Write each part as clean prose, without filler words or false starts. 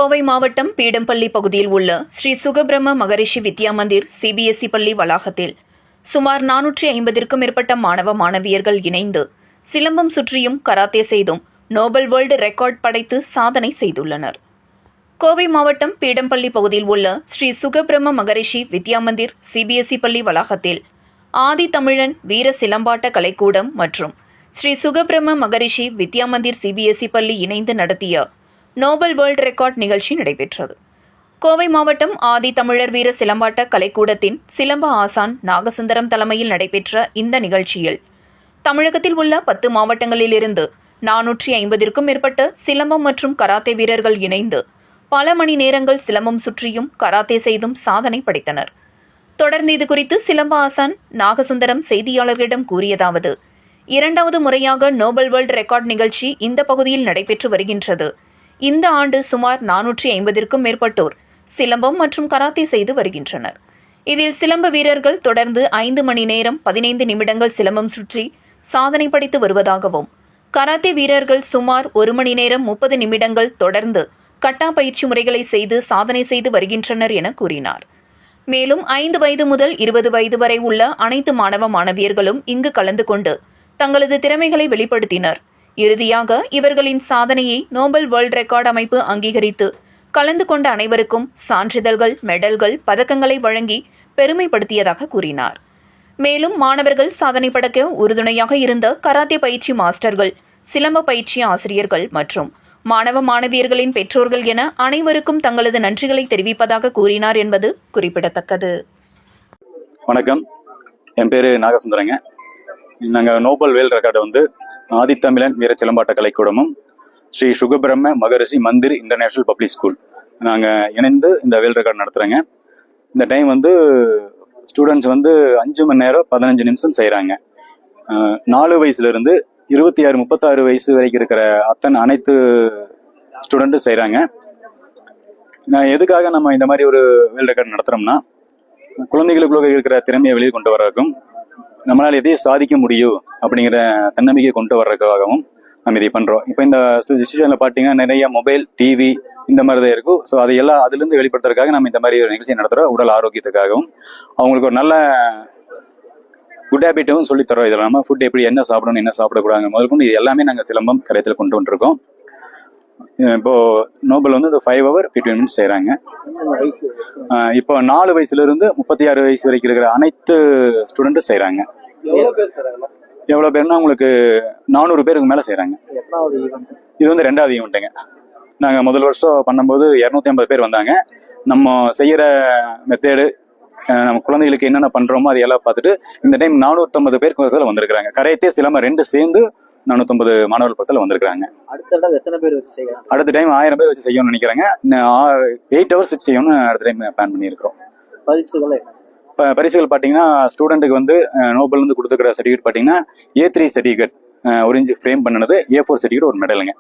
கோவை மாவட்டம் பீடம்பள்ளி பகுதியில் உள்ள ஸ்ரீ சுகபிரம்ம மகரிஷி வித்யா மந்திர் சிபிஎஸ்இ பள்ளி வளாகத்தில் சுமார் 450க்கும் மேற்பட்ட மாணவ மாணவியர்கள் இணைந்து சிலம்பம் சுற்றியும் கராத்தே செய்தும் நோபல் வேர்ல்டு ரெக்கார்ட் படைத்து சாதனை செய்துள்ளனர். கோவை மாவட்டம் பீடம்பள்ளி பகுதியில் உள்ள ஸ்ரீ சுகபிரம்ம மகரிஷி வித்யா மந்திர் சிபிஎஸ்இ பள்ளி வளாகத்தில் ஆதி தமிழன் வீர சிலம்பாட்ட கலைக்கூடம் மற்றும் ஸ்ரீ சுகபிரம்ம மகரிஷி வித்யா மந்திர் சிபிஎஸ்இ பள்ளி இணைந்து நடத்திய நோபல் வேர்ல்டு ரெக்கார்ட் நிகழ்ச்சி நடைபெற்றது. கோவை மாவட்டம் ஆதி தமிழர் வீர சிலம்பாட்ட கலைக்கூடத்தின் சிலம்ப ஆசான் நாகசுந்தரம் தலைமையில் நடைபெற்ற இந்த நிகழ்ச்சியில் தமிழகத்தில் உள்ள 10 மாவட்டங்களிலிருந்து 450க்கும் மேற்பட்ட சிலம்பம் மற்றும் கராத்தே வீரர்கள் இணைந்து பல மணி நேரங்கள் சிலம்பம் சுற்றியும் கராத்தே செய்தும் சாதனை படைத்தனர். தொடர்ந்து இதுகுறித்து சிலம்ப ஆசான் நாகசுந்தரம் செய்தியாளர்களிடம் கூறியதாவது: 2வது முறையாக நோபல் வேர்ல்டு ரெக்கார்ட் நிகழ்ச்சி இந்த பகுதியில் நடைபெற்று வருகின்றது. இந்த ஆண்டு சுமார் 450க்கும் மேற்பட்டோர் சிலம்பம் மற்றும் கராத்தே செய்து வருகின்றனர். இதில் சிலம்ப வீரர்கள் தொடர்ந்து 5 மணி நேரம் 15 நிமிடங்கள் சிலம்பம் சுற்றி சாதனை படைத்து வருவதாகவும், கராத்தே வீரர்கள் சுமார் 1 மணி நேரம் 30 நிமிடங்கள் தொடர்ந்து கட்டா பயிற்சி முறைகளை செய்து சாதனை செய்து வருகின்றனர் என கூறினார். மேலும் 5 வயது முதல் 20 வயது வரை உள்ள அனைத்து மாணவ மாணவியர்களும் இங்கு கலந்து கொண்டு தங்களது திறமைகளை வெளிப்படுத்தினர். இறுதியாக இவர்களின் சாதனையை நோபல் வேர்ல்டு ரெக்கார்ட் அமைப்பு அங்கீகரித்து கலந்து கொண்ட அனைவருக்கும் சான்றிதழ்கள், மெடல்கள், பதக்கங்களை வழங்கி பெருமைப்படுத்தியதாக கூறினார். மேலும் மாணவர்கள் சாதனை படைக்க உறுதுணையாக இருந்த கராத்தே பயிற்சி மாஸ்டர்கள், சிலம்ப பயிற்சி ஆசிரியர்கள் மற்றும் மாணவ மாணவியர்களின் பெற்றோர்கள் என அனைவருக்கும் தங்களது நன்றிகளை தெரிவிப்பதாக கூறினார் என்பது குறிப்பிடத்தக்கது. வணக்கம், என் பேரு நாகசுந்தரங்க. நாங்கள் நோபல் வேர்ல்டு ரெக்கார்டை ஆதித்தமிழன் வீர சிலம்பாட்ட கலைக்கூடமும் ஸ்ரீ சுகபிரம்ம மகரிஷி மந்திர் இன்டர்நேஷனல் பப்ளிக் ஸ்கூல் நாங்கள் இணைந்து இந்த வேர்ல்டு ரெக்கார்டு நடத்துகிறோங்க. இந்த டைம் ஸ்டூடெண்ட்ஸ் 5 மணி நேரம் 15 நிமிஷம் செய்கிறாங்க. 4 வயசுலேருந்து 26, 36 வயசு வரைக்கும் இருக்கிற அனைத்து ஸ்டூடெண்ட்டும் செய்கிறாங்க. எதுக்காக நம்ம இந்த மாதிரி ஒரு வேர்ல்டு ரெக்கார்டு நடத்துகிறோம்னா, குழந்தைகளுக்குள்ள இருக்கிற திறமையை வெளியே கொண்டு வர்றதுக்கும், நம்மளால் எதையும் சாதிக்க முடியும் அப்படிங்கிற தன்னம்பிக்கை கொண்டு வர்றதுக்காகவும் நம்ம இதை பண்ணுறோம். இப்போ இந்த சுச்சுவேஷனில் பார்த்தீங்கன்னா நிறைய மொபைல், டிவி இந்த மாதிரி தான் இருக்கும். ஸோ அதையெல்லாம் அதுலேருந்து வெளிப்படுத்துறதுக்காக நம்ம இந்த மாதிரி ஒரு நிகழ்ச்சி நடத்துகிறோம். உடல் ஆரோக்கியத்துக்காகவும் அவங்களுக்கு ஒரு நல்ல குட் ஹேபிட்டும் சொல்லித்தரோம். இதில் நம்ம ஃபுட் எப்படி என்ன சாப்பிடணும், என்ன சாப்பிடக்கூடாது முதல் கொண்டு இது எல்லாமே நாங்கள் சிலம்பம் கரையத்தில் கொண்டு வந்துருக்கோம். இப்போ நோபல் இந்த 5 hour 15 minutes செய்கிறாங்க. இப்போ 4 வயசுலேருந்து 36 வயசு வரைக்கும் இருக்கிற அனைத்து ஸ்டூடெண்ட்டும் செய்கிறாங்க. எவ்வளோ பேர்னா உங்களுக்கு 400 பேருக்கு மேலே செய்கிறாங்க. இது 2வது ஈவெண்ட்டுங்க. நாங்கள் முதல் வருஷம் பண்ணும்போது 250 பேர் வந்தாங்க. நம்ம செய்கிற மெத்தேடு, நம்ம குழந்தைகளுக்கு என்னென்ன பண்ணுறோமோ அதை எல்லாம் பார்த்துட்டு இந்த டைம் 450 பேருக்கு வந்திருக்கிறாங்க. கரையத்தே சிலம்பம் 2 சேர்ந்து 450 மாணவர்கள் பக்கத்தில் வந்திருக்காங்க. அடுத்த டைம் 1000 பேர் வச்சு செய்யணும்னு நினைக்கிறாங்க. 8 hours வச்சு செய்யணும்னு அடுத்த டைம் பிளான் பண்ணியிருக்கிறோம். பரிசுகள் பார்த்தீங்கன்னா, ஸ்டூடெண்ட்டுக்கு நோபல் கொடுத்துக்கிற சர்டிஃபிகேட் பார்த்தீங்கன்னா A3 சர்டிஃபிகேட், 1 inch ஃப்ரேம் பண்ணினது, A4 சர்டிஃபிகேட், ஒரு மெடலுங்க.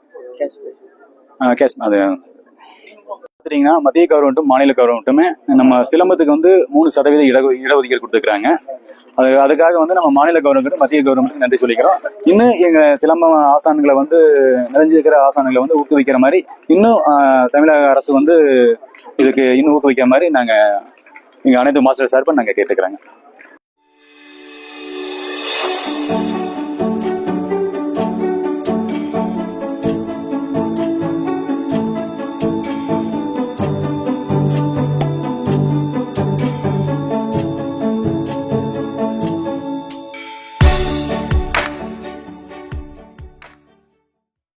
கேஷ் அது பார்த்தீங்கன்னா மத்திய கவர்மெண்ட்டும் மாநில கவர்மெண்ட்டுமே நம்ம சிலம்பத்துக்கு 3% இடஒதுக்கீடு கொடுத்துருக்குறாங்க. அதுக்காக நம்ம மாநில கவர்மெண்ட், மத்திய கவர்மெண்ட்டுக்கு நன்றி சொல்லிக்கிறோம். இன்னும் எங்கள் சிலம்ப ஆசான்களை நிறைஞ்சிருக்கிற ஆசான்களை ஊக்குவிக்கிற மாதிரி இன்னும் தமிழக அரசு இதுக்கு இன்னும் ஊக்குவிக்கிற மாதிரி நாங்கள் எங்கள் அனைத்து மாஸ்டர் சார்பை நாங்கள் கேட்டுக்கிறோங்க.